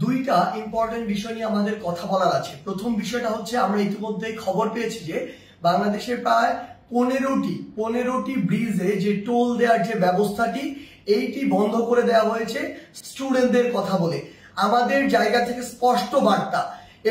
দুইটা ইম্পর্টেন্ট বিষয় নিয়ে আমাদের কথা বলার আছে। প্রথম বিষয়টা হচ্ছে আমরা ইতিমধ্যে খবর পেয়েছি যে বাংলাদেশের প্রায় 15টি ব্রিজে যে টোল দেওয়ার যে ব্যবস্থাটি এইটি বন্ধ করে দেওয়া হয়েছে স্টুডেন্টদের কথা বলে। আমাদের জায়গা থেকে স্পষ্ট বার্তা,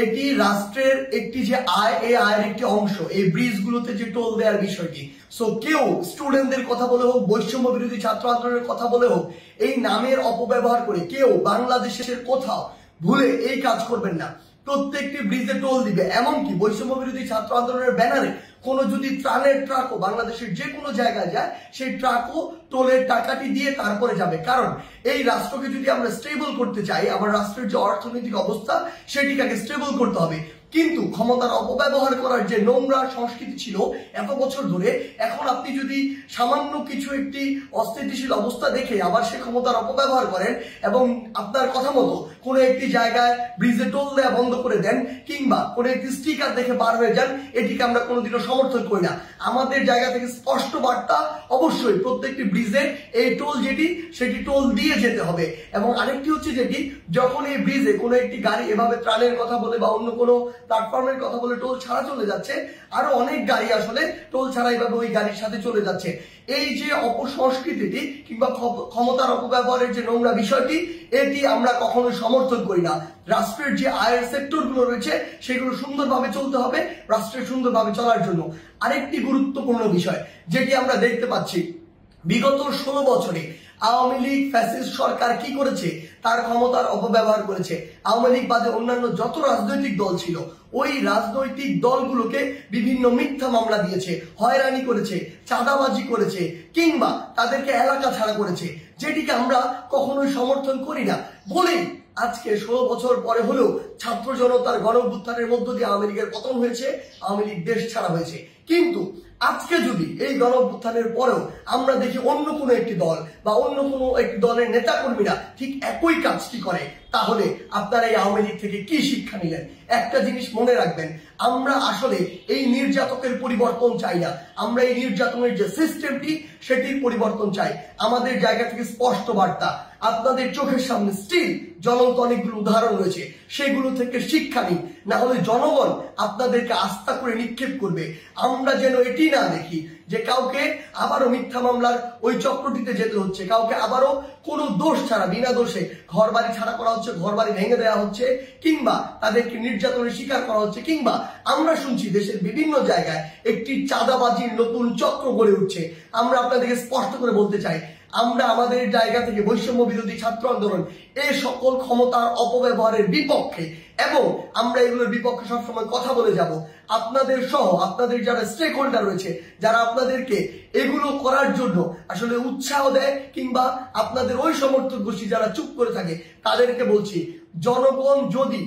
এটি রাষ্ট্রের একটি যে আয়, এই আয়ের একটি অংশ এই ব্রিজগুলোতে যে টোল দেওয়ার বিষয়টি। সো কেউ স্টুডেন্টদের কথা বলে হোক, বৈষম্য বিরোধী ছাত্র আন্দোলনের কথা বলে হোক, এই নামের অপব্যবহার করে কেউ বাংলাদেশের কোথাও ভুলে এই কাজ করবেন না। প্রত্যেকটি ব্রিজে টোল দিবে, এমনকি বৈষম্য বিরোধী ছাত্র আন্দোলনের ব্যানারে কোনো যদি ত্রাণের ট্রাকও বাংলাদেশের যে কোনো জায়গায় যায়, সেই ট্রাকও টোলের টাকাটি দিয়ে তারপরে যাবে। কারণ এই রাষ্ট্রকে যদি আমরা স্টেবল করতে চাই, আমার রাষ্ট্রের যে অর্থনৈতিক অবস্থা সেটিকে আগে স্টেবল করতে হবে। কিন্তু ক্ষমতার অপব্যবহার করার যে নোংরা সংস্কৃতি ছিল এত বছর ধরে, এখন আপনি যদি সামান্য কিছু একটি অস্থিতিশীল অবস্থা দেখে আবার সে ক্ষমতার অপব্যবহার করেন এবং আপনার কথা মতো কোনো একটি জায়গায় ব্রিজে টোল দেওয়া বন্ধ করে দেন কিংবা কোনো একটি স্টিকার দেখে বার হয়ে যান, এটিকে আমরা কোনোদিনও সমর্থন করি না। আমাদের জায়গা থেকে স্পষ্ট বার্তা, অবশ্যই প্রত্যেকটি ব্রিজে এই টোল যেটি সেটি টোল দিয়ে যেতে হবে। এবং আরেকটি হচ্ছে যেটি, যখন এই ব্রিজে কোনো একটি গাড়ি এভাবে ত্রাণের কথা বলে বা অন্য কোনো প্ল্যাটফর্মের কথা বলে টোল ছাড়া চলে যাচ্ছে, আরো অনেক গাড়ি আসলে টোল ছাড়া এইভাবে ওই গাড়ির সাথে চলে যাচ্ছে। এই যে অপসংস্কৃতিটি কিংবা ক্ষমতার অপব্যবহারের যে নোংরা বিষয়টি, এটি আমরা কখনোই সমর্থন করি না। রাষ্ট্রের যে আয়ের সেক্টর গুলো রয়েছে সেগুলো সুন্দরভাবে চলতে হবে রাষ্ট্রের সুন্দরভাবে চলার জন্য। আরেকটি গুরুত্বপূর্ণ বিষয় যেটি আমরা দেখতে পাচ্ছি, বিগত 16 বছরে আওয়ামী লীগ ফ্যাসিস্ট সরকার কি করেছে, তার ক্ষমতার অপব্যবহার করেছে। আওয়ামী লীগ বাদে অন্যান্য যত রাজনৈতিক দল ছিল, ওই রাজনৈতিক দলগুলোকে বিভিন্ন মিথ্যা মামলা দিয়েছে, হয়রানি করেছে, চাঁদাবাজি করেছে কিংবা তাদেরকে এলাকা ছাড়া করেছে, যেটিকে আমরা কখনোই সমর্থন করি না। বলেই আজকে 16 বছর পরে হলেও ছাত্র জনতার গণঅভ্যুত্থানের মধ্য দিয়ে আওয়ামী লীগের পতন হয়েছে, আওয়ামী লীগ দেশ ছাড়া হয়েছে। কিন্তু আজকে যদি এই গণঅভ্যুত্থানের পরেও আমরা দেখি অন্য কোনো একটি দল বা অন্য কোনো একটি দলের নেতা কর্মীরা ঠিক একই কাজটি করে, তাহলে আপনারা এই আওয়ামী লীগ থেকে কি শিক্ষা নিলেন? একটা জিনিস মনে রাখবেন, আমরা আসলে এই নির্যাতকের পরিবর্তন চাই না, আমরা এই নির্যাতনের যে সিস্টেমটি সেটির পরিবর্তন চাই। আমাদের জায়গা থেকে স্পষ্ট বার্তা, আপনাদের চোখের সামনে স্টিল জ্বলন্ত অনেকগুলো উদাহরণ রয়েছে, সেগুলো থেকে শিক্ষা নিন, না হলে জনগণ আপনাদেরকে আস্থা করে নিক্ষেপ করবে। আমরা যেন এটি না দেখি যে কাউকে আবারও মিথ্যা মামলার ওই চক্রটিতে যেতে হচ্ছে, কাউকে আবারও কোনো দোষ ছাড়া বিনা দোষে ঘর বাড়ি ছাড়া করা হচ্ছে, ঘর বাড়ি ভেঙে দেওয়া হচ্ছে কিংবা তাদেরকে নির্যাতনের শিকার করা হচ্ছে, কিংবা আমরা শুনছি দেশের বিভিন্ন জায়গায় একটি চাঁদাবাজির নতুন চক্র গড়ে উঠছে। আমরা আপনাদেরকে স্পষ্ট করে বলতে চাই, আমরা আমাদের জায়গা থেকে বৈষম্য বিরোধী ছাত্র আন্দোলন এই সকল ক্ষমতার অপব্যবহারের বিপক্ষে, এবং আমরা এগুলোর বিপক্ষে সবসময় কথা বলে যাব। আপনাদের সহ আপনাদের যারা স্টেক হোল্ডার রয়েছে, যারা আপনাদেরকে এগুলো করার জন্য আসলে উৎসাহ দেয় কিংবা আপনাদের ওই সমর্থক গোষ্ঠী যারা চুপ করে থাকে, তাদেরকে বলছি, জনগণ যদি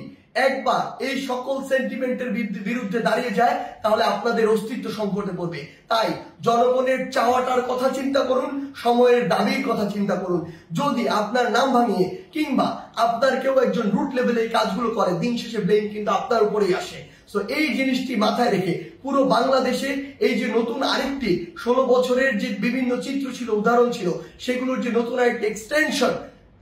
একবার এই সকল সেন্টিমেন্টের বিরুদ্ধে দাঁড়িয়ে যায়, তাহলে আপনাদের অস্তিত্ব সংকটে পড়বে। তাই জনগণের চাওয়াটার কথা চিন্তা করুন, সময়ের দাবির কথা চিন্তা করুন। যদি আপনার নাম ভাঙিয়ে কিংবা আপনার কেউ একজন রুট লেভেলে এই কাজগুলো করে, দিন শেষে ব্লেম কিন্তু আপনার উপরেই আসে। সো এই জিনিসটি মাথায় রেখে পুরো বাংলাদেশে এই যে নতুন আরেকটি 16 বছরের যে বিভিন্ন চিত্র ছিল, উদাহরণ ছিল, সেগুলোর যে নতুন আরেকটি এক্সটেনশন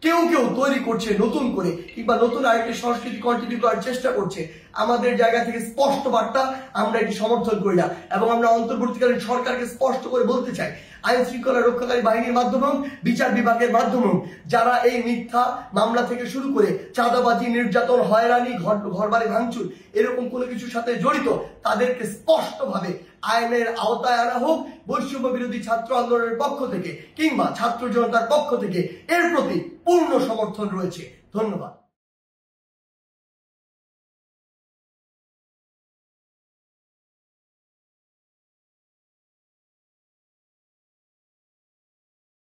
কেউ কেউ তৈরি করছে নতুন করে কিংবা নতুন আরেকটি সংস্কৃতি কন্টিনিউ করার চেষ্টা করছে, আমাদের জায়গা থেকে স্পষ্ট বার্তা, আমরা এটি সমর্থন করি না। এবং আমরা অন্তর্বর্তীকালীন সরকারকে স্পষ্ট করে বলতে চাই, আইন শৃঙ্খলা রক্ষাকারী বাহিনীর মাধ্যমেও বিচার বিভাগের মাধ্যমেও যারা এই মিথ্যা মামলা থেকে শুরু করে চাঁদাবাজি, নির্যাতন, হয়রানি, ঘরবাড়ি ভাঙচুর এরকম কোনো কিছুর সাথে জড়িত, তাদেরকে স্পষ্টভাবে আইনের আওতায় আনা হোক। বৈষম্য বিরোধী ছাত্র আন্দোলনের পক্ষ থেকে কিংবা ছাত্র জনতার পক্ষ থেকে এর প্রতি পূর্ণ সমর্থন রয়েছে। ধন্যবাদ।